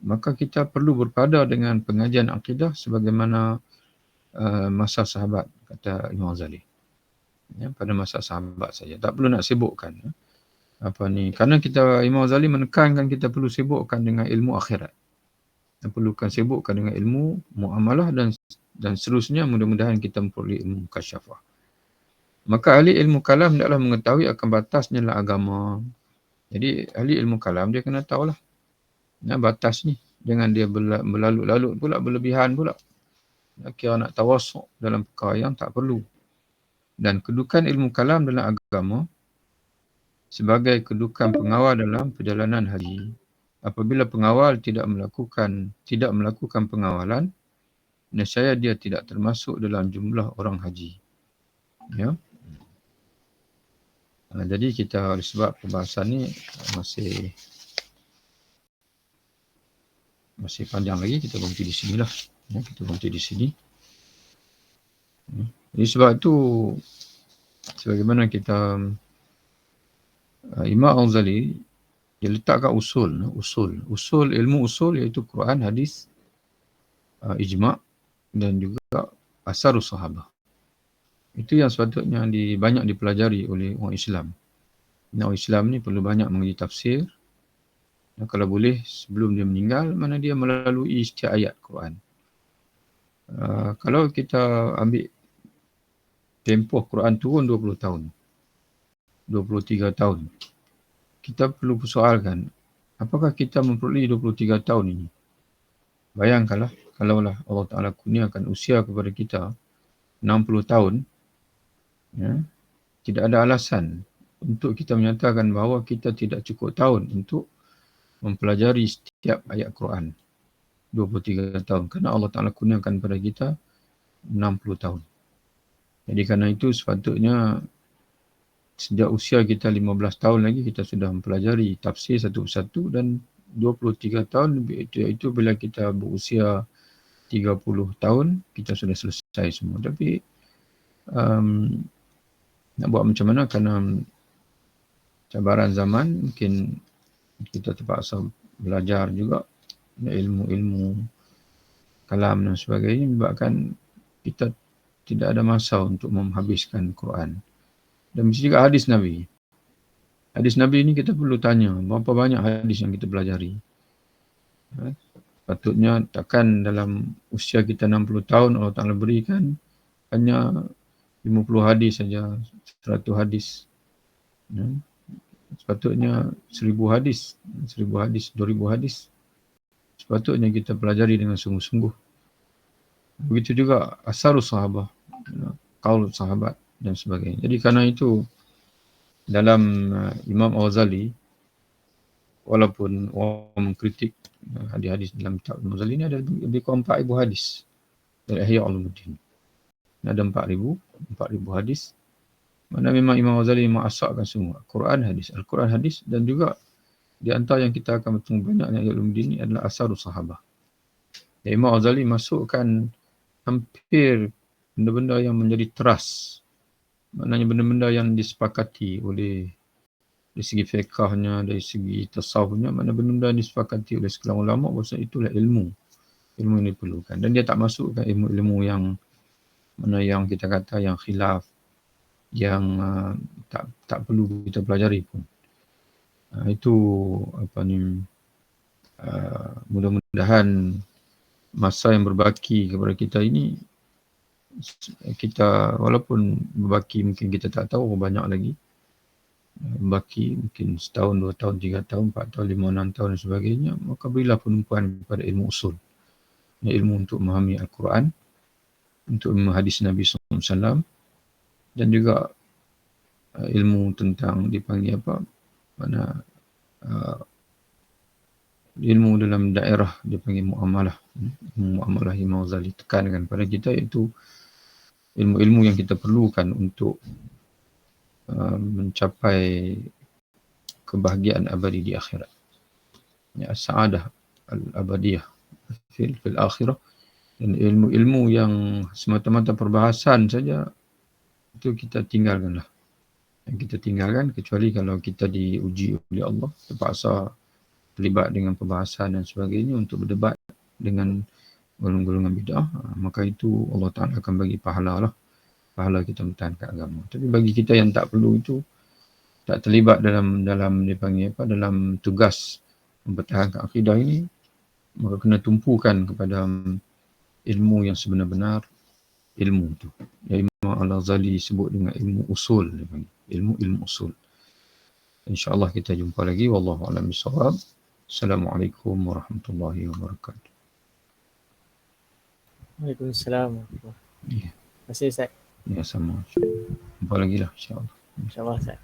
maka kita perlu berpada dengan pengajian akidah sebagaimana masa sahabat, kata Imam Ghazali. Pada masa sahabat saja. Tak perlu nak sibukkan. Kerana Imam Ghazali menekankan kita perlu sibukkan dengan ilmu akhirat. Dan perlukan sibukkan dengan ilmu muamalah dan seterusnya, mudah-mudahan kita memperoleh ilmu kasyafah. Maka ahli ilmu kalam hendaklah mengetahui akan batasnya lah agama. Jadi ahli ilmu kalam dia kena tahulah batas ni. Jangan dia berlalut-lalut pula, berlebihan pula. Kira nak tawasuk dalam perkara yang tak perlu. Dan kedudukan ilmu kalam dalam agama sebagai kedudukan pengawal dalam perjalanan haji. Apabila pengawal tidak melakukan pengawalan, nescaya dia tidak termasuk dalam jumlah orang haji. Ya. Jadi kita, oleh sebab pembahasan ni masih panjang lagi, kita berhenti di sinilah. Kita berhenti di sini. Jadi sebab itu, sebagaimana kita Imam Al-Ghazali, dia letakkan ilmu usul iaitu Quran, hadis, ijma' dan juga asarus sahabah. Itu yang sepatutnya banyak dipelajari oleh orang Islam. Orang Islam ni perlu banyak mengaji tafsir. Dan kalau boleh, sebelum dia meninggal, mana dia melalui setiap ayat Quran. Kalau kita ambil tempoh Quran turun 20 tahun, 23 tahun, kita perlu persoalkan, apakah kita memperoleh 23 tahun ini? Bayangkanlah, kalaulah Allah Ta'ala kurniakan usia kepada kita 60 tahun, tidak ada alasan untuk kita menyatakan bahawa kita tidak cukup tahun untuk mempelajari setiap ayat Quran 23 tahun. Kerana Allah Ta'ala kurniakan kepada kita 60 tahun. Jadi kerana itu sepatutnya sejak usia kita 15 tahun lagi kita sudah mempelajari tafsir satu persatu, dan 23 tahun itu bila kita berusia 30 tahun kita sudah selesai semua. Tapi nak buat macam mana, kerana cabaran zaman, mungkin kita terpaksa belajar juga ilmu-ilmu kalam dan sebagainya, menyebabkan kita tidak ada masa untuk menghabiskan Quran. Dan mesti juga hadis Nabi. Hadis Nabi ini kita perlu tanya, berapa banyak hadis yang kita pelajari. Patutnya takkan dalam usia kita 60 tahun Allah Ta'ala berikan hanya 50 hadis saja, 100 hadis. Sepatutnya 1000 hadis, 2000 hadis. Sepatutnya kita pelajari dengan sungguh-sungguh. Begitu juga asarus sahabah, qaul sahabat dan sebagainya. Jadi karena itu dalam Imam Al-Ghazali, walaupun orang mengkritik hadis-hadis dalam kitab Al-Ghazali ini ada lebih kurang 4,000 hadis dari Ihya Ulumuddin. Ada 4,000 hadis. Mana memang Imam Ghazali memang asakkan semua. Quran hadis, Al-Quran hadis, dan juga di antara yang kita akan bertemu banyaknya Ihya Ulumuddin ini adalah asarus sahabah. Imam Ghazali masukkan hampir benda-benda yang menjadi teras. Maknanya benda-benda yang disepakati oleh dari segi fiqahnya, dari segi tasawufnya, mana benda-benda yang disepakati oleh sekelompok ulama, maksud itulah ilmu yang diperlukan. Dan dia tak masukkan ilmu-ilmu yang mana yang kita kata yang khilaf, yang tak perlu kita pelajari pun. Itu apa ni, mudah-mudahan masa yang berbaki kepada kita ini, kita walaupun berbaki mungkin kita tak tahu banyak lagi, baki mungkin setahun, 2 tahun, 3 tahun, 4 tahun, 5, 6 tahun dan sebagainya, maka berilah penumpuan kepada ilmu usul. Ilmu untuk memahami Al-Quran, untuk memahami hadis Nabi SAW, dan juga ilmu tentang dipanggil apa, mana ilmu dalam daerah dipanggil muamalah. Muamalah Imam Ghazali tekankan pada kita, iaitu ilmu-ilmu yang kita perlukan untuk mencapai kebahagiaan abadi di akhirat. Ya, sa'adah al-abadiyah fil akhirah. Dan ilmu-ilmu yang semata-mata perbahasan saja, itu kita tinggalkanlah. Yang kita tinggalkan, kecuali kalau kita diuji oleh Allah, terpaksa terlibat dengan perbahasan dan sebagainya untuk berdebat dengan golongan-golongan bid'ah, maka itu Allah Ta'ala akan bagi pahala lah. Pahala kita mempertahankan agama. Tapi bagi kita yang tak perlu itu, tak terlibat dalam dipanggil apa, dalam tugas mempertahankan akidah ini, maka kena tumpukan kepada ilmu yang sebenar-benar ilmu itu. Ya, Imam Al-Ghazali sebut dengan ilmu usul, ilmu usul. InsyaAllah kita jumpa lagi. Wallahu a'lam bishawab. Assalamualaikum warahmatullahi wabarakatuh. Waalaikumsalam. Ya. Terima kasih Ustaz. Ya, sama. Jumpa lagi lah insyaAllah. InsyaAllah Ustaz.